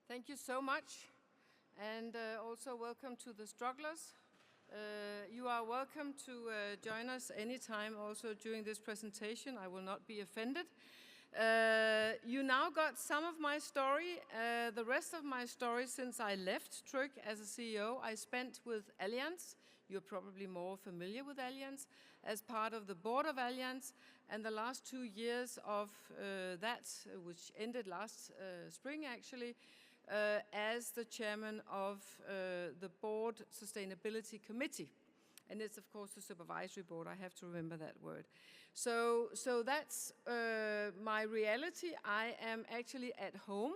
Thank you so much, and also welcome to the strugglers. You are welcome to join us anytime also during this presentation. I will not be offended. You now got some of my story. The rest of my story since I left Tryg as a CEO, I spent with Allianz. You're probably more familiar with Allianz as part of the board of Allianz. And the last 2 years of that, which ended last spring actually, as the chairman of the board sustainability committee. And it's, of course, the supervisory board. I have to remember that word. So that's my reality. I am actually at home.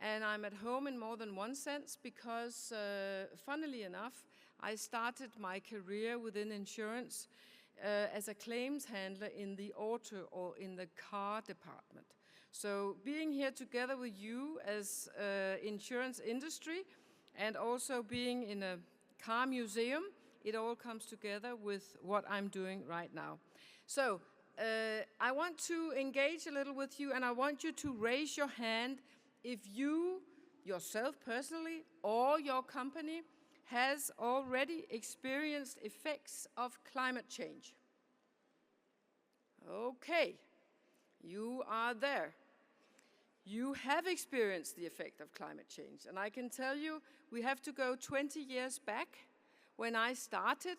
And I'm at home in more than one sense because, funnily enough, I started my career within insurance as a claims handler in the auto or in the car department. So being here together with you as insurance industry and also being in a car museum, it all comes together with what I'm doing right now. So I want to engage a little with you, and I want you to raise your hand if you, yourself personally, or your company has already experienced effects of climate change. Okay, you are there. You have experienced the effect of climate change, and I can tell you we have to go 20 years back when I started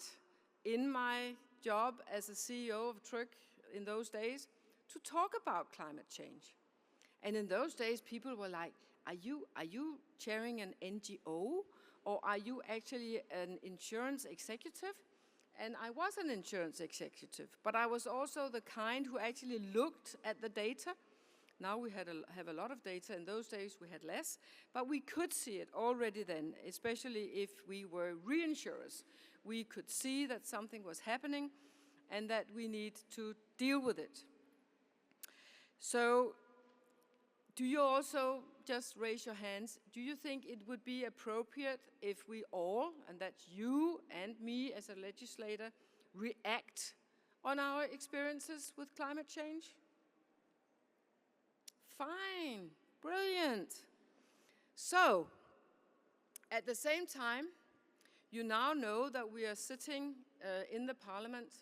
in my job as a CEO of Tryg in those days to talk about climate change. And in those days, people were like, are you chairing an NGO, or are you actually an insurance executive? And I was an insurance executive, but I was also the kind who actually looked at the data. Now we have a lot of data. In those days, we had less, but we could see it already then, especially if we were reinsurers. We could see that something was happening and that we need to deal with it. So, do you also, just raise your hands, do you think it would be appropriate if we all, and that's you and me as a legislator, react on our experiences with climate change? Fine, brilliant. So, at the same time, you now know that we are sitting in the parliament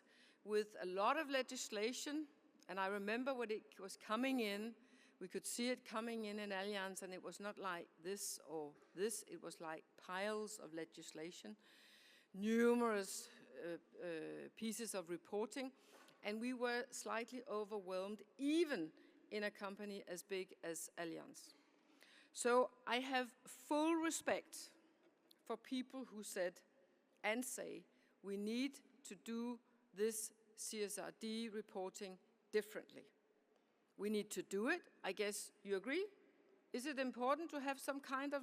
with a lot of legislation, and I remember when it was coming in, we could see it coming in Allianz, and it was not like this or this, it was like piles of legislation, numerous pieces of reporting, and we were slightly overwhelmed, even in a company as big as Allianz. So I have full respect for people who said and say we need to do this CSRD reporting differently. We need to do it. I guess you agree? Is it important to have some kind of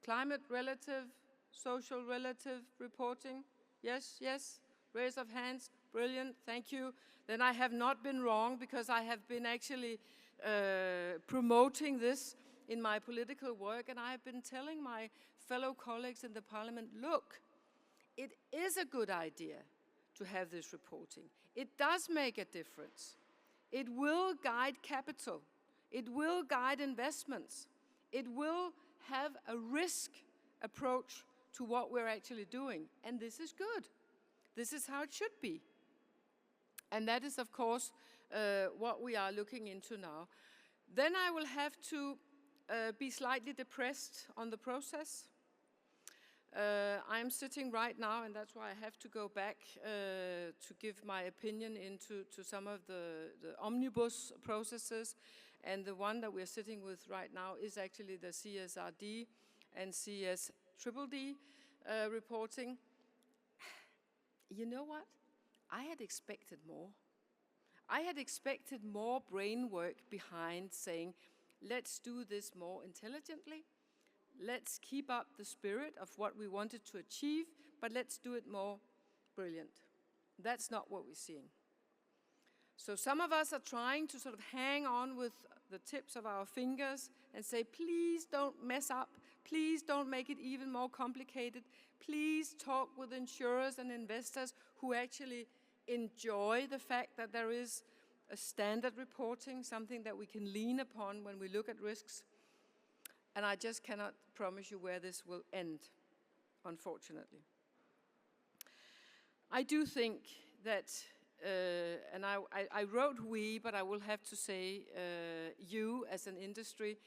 climate relative, social relative reporting? Yes, yes. Raise of hands. Brilliant, thank you. Then I have not been wrong, because I have been actually promoting this in my political work, and I have been telling my fellow colleagues in the parliament, look, it is a good idea to have this reporting. It does make a difference. It will guide capital. It will guide investments. It will have a risk approach to what we're actually doing, and this is good. This is how it should be. And that is, of course, what we are looking into now. Then I will have to be slightly depressed on the process. I'm sitting right now, and that's why I have to go back to give my opinion into some of the omnibus processes. And the one that we're sitting with right now is actually the CSRD and CSDDD reporting. You know what? I had expected more. I had expected more brain work behind saying, let's do this more intelligently. Let's keep up the spirit of what we wanted to achieve, but let's do it more brilliant. That's not what we're seeing. So some of us are trying to sort of hang on with the tips of our fingers and say, please don't mess up. Please don't make it even more complicated. Please talk with insurers and investors who actually enjoy the fact that there is a standard reporting, something that we can lean upon when we look at risks. And I just cannot promise you where this will end, unfortunately. I do think that, and I wrote we, but I will have to say you as an industry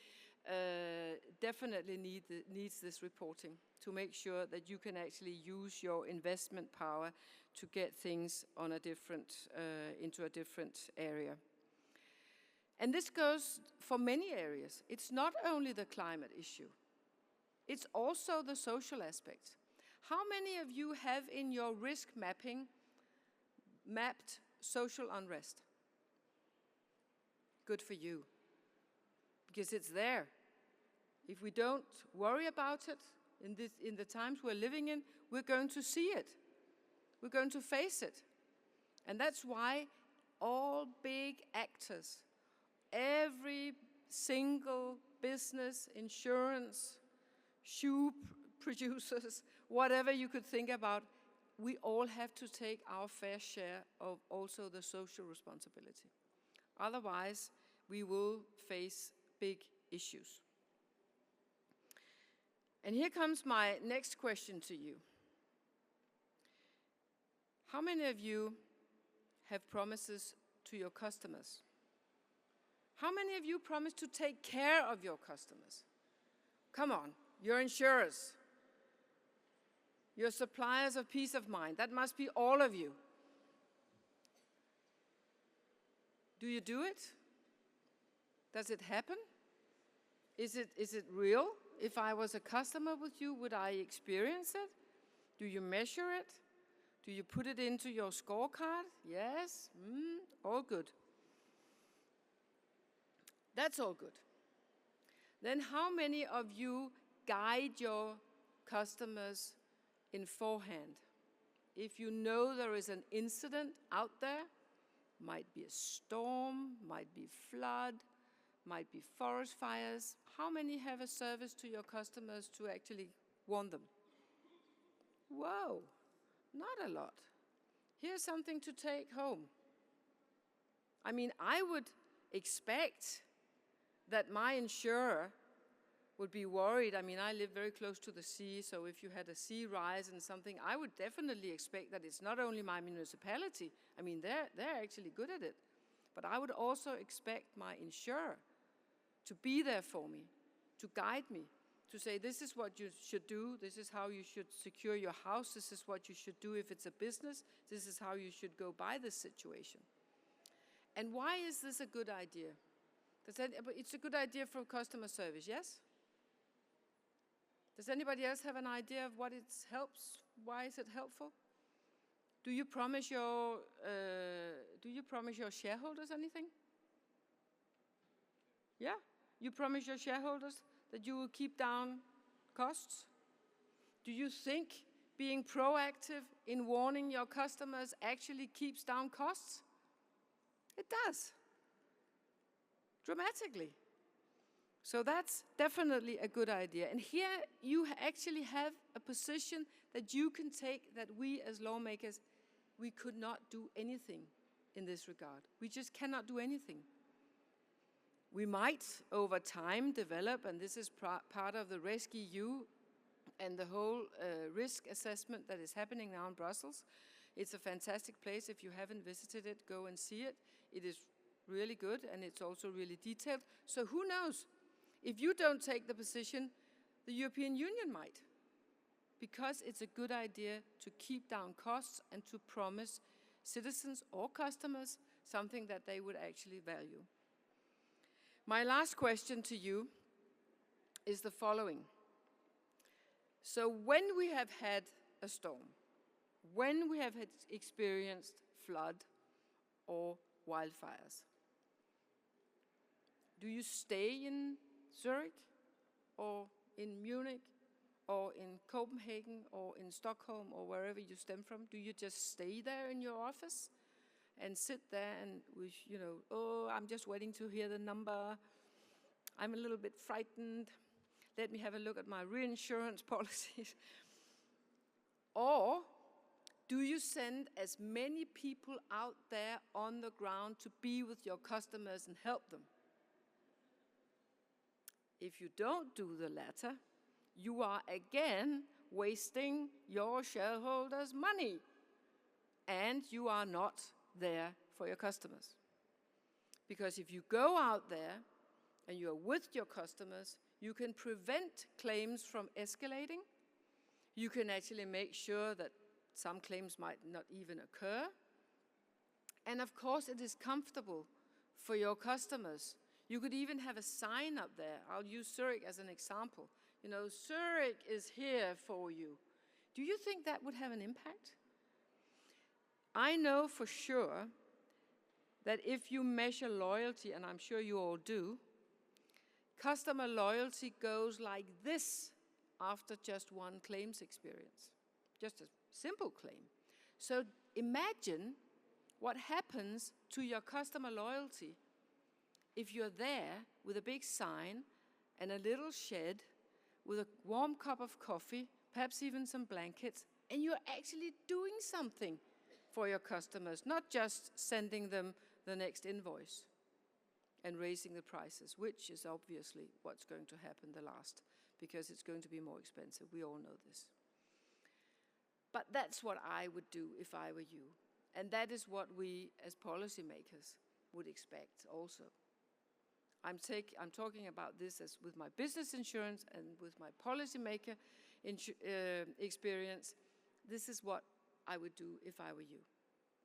definitely needs this reporting to make sure that you can actually use your investment power to get things on a different, into a different area. And this goes for many areas. It's not only the climate issue, it's also the social aspects. How many of you have in your risk mapping mapped social unrest? Good for you, because it's there. If we don't worry about it in the times we're living in, we're going to see it. We're going to face it. And that's why all big actors, every single business, insurance, shoe producers, whatever you could think about, we all have to take our fair share of also the social responsibility. Otherwise, we will face big issues. And here comes my next question to you. How many of you have promises to your customers? How many of you promise to take care of your customers? Come on, your insurers, your suppliers of peace of mind. That must be all of you. Do you do it? Does it happen? Is it real? If I was a customer with you, would I experience it? Do you measure it? Do you put it into your scorecard? Yes? All good. That's all good. Then how many of you guide your customers in forehand? If you know there is an incident out there, might be a storm, might be flood, might be forest fires, how many have a service to your customers to actually warn them? Whoa, not a lot. Here's something to take home. I mean, I would expect that my insurer would be worried. I mean, I live very close to the sea, so if you had a sea rise and something, I would definitely expect that it's not only my municipality. I mean, they're actually good at it. But I would also expect my insurer to be there for me, to guide me, to say, this is what you should do, this is how you should secure your house, this is what you should do if it's a business, this is how you should go by this situation. And why is this a good idea? It's a good idea for customer service, yes? Does anybody else have an idea of what it helps? Why is it helpful? Do you promise your shareholders anything? Yeah? You promise your shareholders that you will keep down costs? Do you think being proactive in warning your customers actually keeps down costs? It does. Dramatically. So that's definitely a good idea. And here you actually have a position that you can take, that we as lawmakers, we could not do anything in this regard. We just cannot do anything. We might, over time, develop, and this is part of the RescEU and the whole risk assessment that is happening now in Brussels. It's a fantastic place. If you haven't visited it, go and see it. It is really good, and it's also really detailed. So who knows? If you don't take the position, the European Union might, because it's a good idea to keep down costs and to promise citizens or customers something that they would actually value. My last question to you is the following. So when we have had a storm, when we have experienced flood or wildfires, do you stay in Zurich or in Munich or in Copenhagen or in Stockholm or wherever you stem from? Do you just stay there in your office and sit there and, oh, I'm just waiting to hear the number. I'm a little bit frightened. Let me have a look at my reinsurance policies. Or do you send as many people out there on the ground to be with your customers and help them? If you don't do the latter, you are again wasting your shareholders' money, and you are not there for your customers. Because if you go out there and you're with your customers, you can prevent claims from escalating. You can actually make sure that some claims might not even occur. And of course, it is comfortable for your customers. You could even have a sign up there. I'll use Zurich as an example. You know, Zurich is here for you. Do you think that would have an impact? I know for sure that if you measure loyalty, and I'm sure you all do, customer loyalty goes like this after just one claims experience. Just a simple claim. So imagine what happens to your customer loyalty if you're there with a big sign and a little shed with a warm cup of coffee, perhaps even some blankets, and you're actually doing something for your customers, not just sending them the next invoice and raising the prices, which is obviously what's going to happen the last, because it's going to be more expensive. We all know this. But that's what I would do if I were you. And that is what we as policymakers would expect also. I'm talking about this as with my business insurance and with my policymaker experience. This is what I would do if I were you.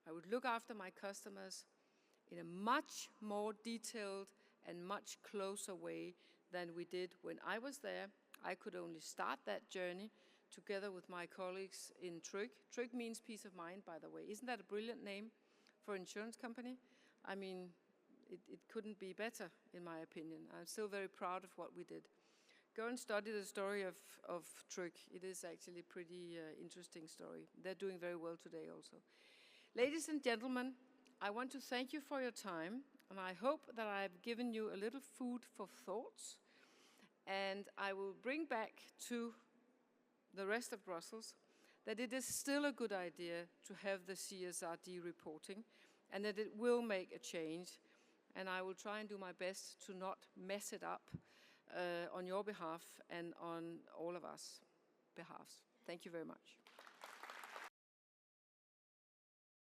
I would look after my customers in a much more detailed and much closer way than we did when I was there. I could only start that journey together with my colleagues in Tryg. Tryg means peace of mind, by the way. Isn't that a brilliant name for an insurance company? I mean, it couldn't be better, in my opinion. I'm still very proud of what we did. Go and study the story of Tryg. It is actually a pretty interesting story. They're doing very well today also. Ladies and gentlemen, I want to thank you for your time, and I hope that I've given you a little food for thoughts. And I will bring back to the rest of Brussels that it is still a good idea to have the CSRD reporting, and that it will make a change. And I will try and do my best to not mess it up on your behalf and on all of us behalves. Thank you very much.